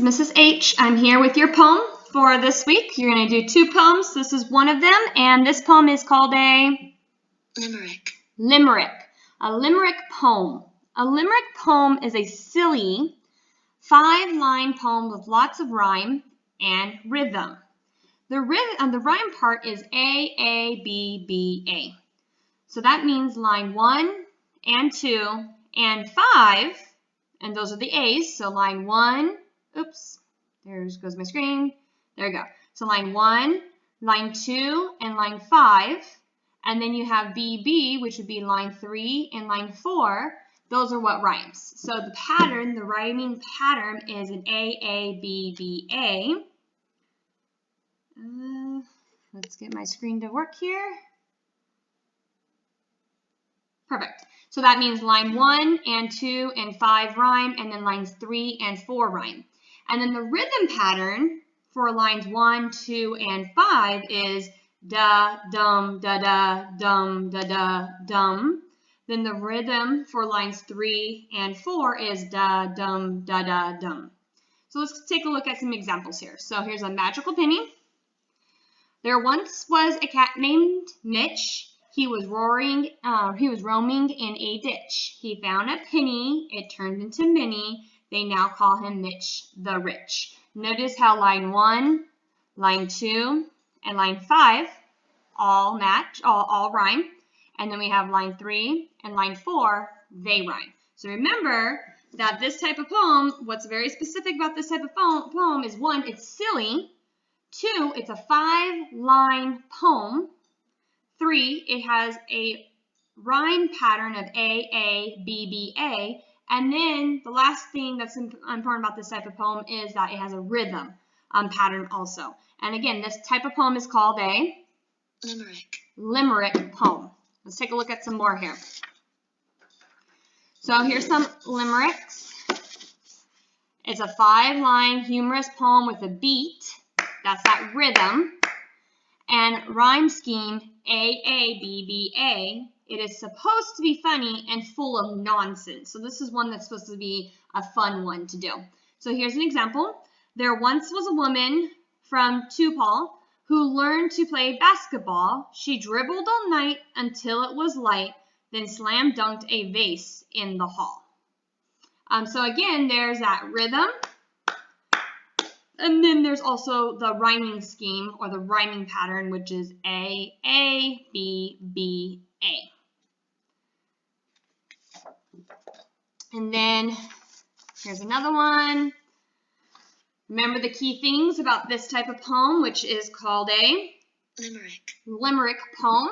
Mrs. H. I'm here with your poem for this week. You're going to do 2 poems. This is one of them, and this poem is called a Limerick. Limerick. A limerick poem. A limerick poem is a silly 5-line poem with lots of rhyme and rhythm. The rhyme part is A, B, B, A. So that means line 1 and 2 and 5, and those are the A's. So line 1, oops, there goes my screen. There we go. So line 1, line 2, and line 5. And then you have BB, which would be line 3 and line 4. Those are what rhymes. So the pattern, the rhyming pattern is an A, B, B, A. Let's get my screen to work here. Perfect. So that means line 1 and 2 and 5 rhyme, and then lines 3 and 4 rhyme. And then the rhythm pattern for lines 1, 2, and 5 is da, dum, da, da, dum, da, da, dum. Then the rhythm for lines 3 and 4 is da, dum, da, da, dum. So let's take a look at some examples here. So here's a magical penny. There once was a cat named Mitch. He was roaming in a ditch. He found a penny. It turned into many. They now call him Mitch the Rich. Notice how line 1, line 2, and line 5 all match, all rhyme. And then we have line 3 and line 4, they rhyme. So remember that this type of poem, what's very specific about this type of poem is 1, it's silly. 2, it's a 5-line poem. 3, it has a rhyme pattern of A, B, B, A. And then the last thing that's important about this type of poem is that it has a rhythm pattern also. And again, this type of poem is called a limerick poem. Let's take a look at some more here. So here's some limericks. It's a 5-line humorous poem with a beat. That's that rhythm. And rhyme scheme A, B, B, A. It is supposed to be funny and full of nonsense. So this is one that's supposed to be a fun one to do. So here's an example. There once was a woman from Tupal who learned to play basketball. She dribbled all night until it was light, then slam dunked a vase in the hall. So again, there's that rhythm. And then there's also the rhyming scheme or the rhyming pattern, which is A, B, B, A. And then here's another one. Remember the key things about this type of poem, which is called a limerick poem.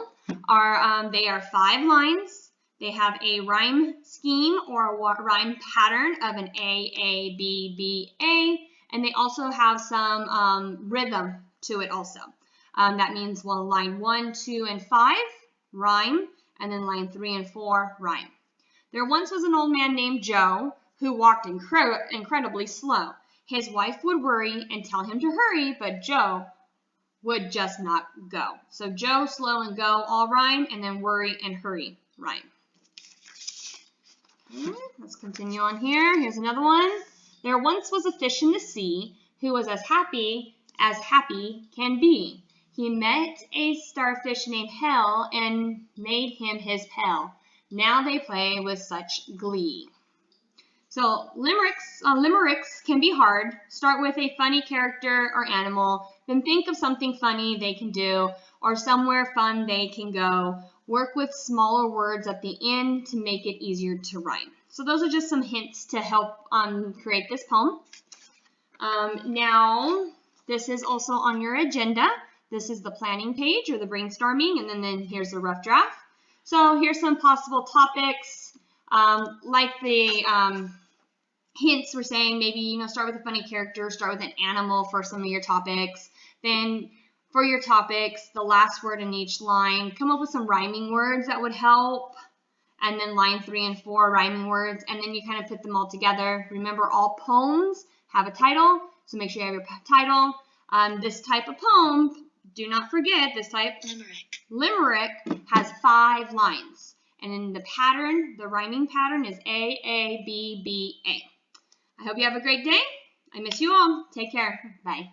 They are 5 lines. They have a rhyme scheme or a rhyme pattern of an A, B, B, A. And they also have some rhythm to it also. That means line 1, 2, and 5 rhyme, and then line 3 and 4 rhyme. There once was an old man named Joe who walked incredibly slow. His wife would worry and tell him to hurry, but Joe would just not go. So Joe, slow, and go all rhyme, and then worry and hurry rhyme. Okay, let's continue on here. Here's another one. There once was a fish in the sea who was as happy can be. He met a starfish named Hell and made him his pal. Now they play with such glee. So limericks can be hard. Start with a funny character or animal, then think of something funny they can do or somewhere fun they can go. Work with smaller words at the end to make it easier to rhyme. So those are just some hints to help create this poem. Now, this is also on your agenda. This is the planning page or the brainstorming, and then here's the rough draft. So here's some possible topics, like the hints we're saying, maybe start with a funny character, start with an animal for some of your topics. Then for your topics, the last word in each line, come up with some rhyming words that would help. And then line 3 and 4 rhyming words, and then you kind of put them all together. Remember, all poems have a title, so make sure you have your title. This type of poem, do not forget, this type, limerick, has 5 lines. And then the pattern, the rhyming pattern is A, B, B, A. I hope you have a great day, I miss you all. Take care. Bye.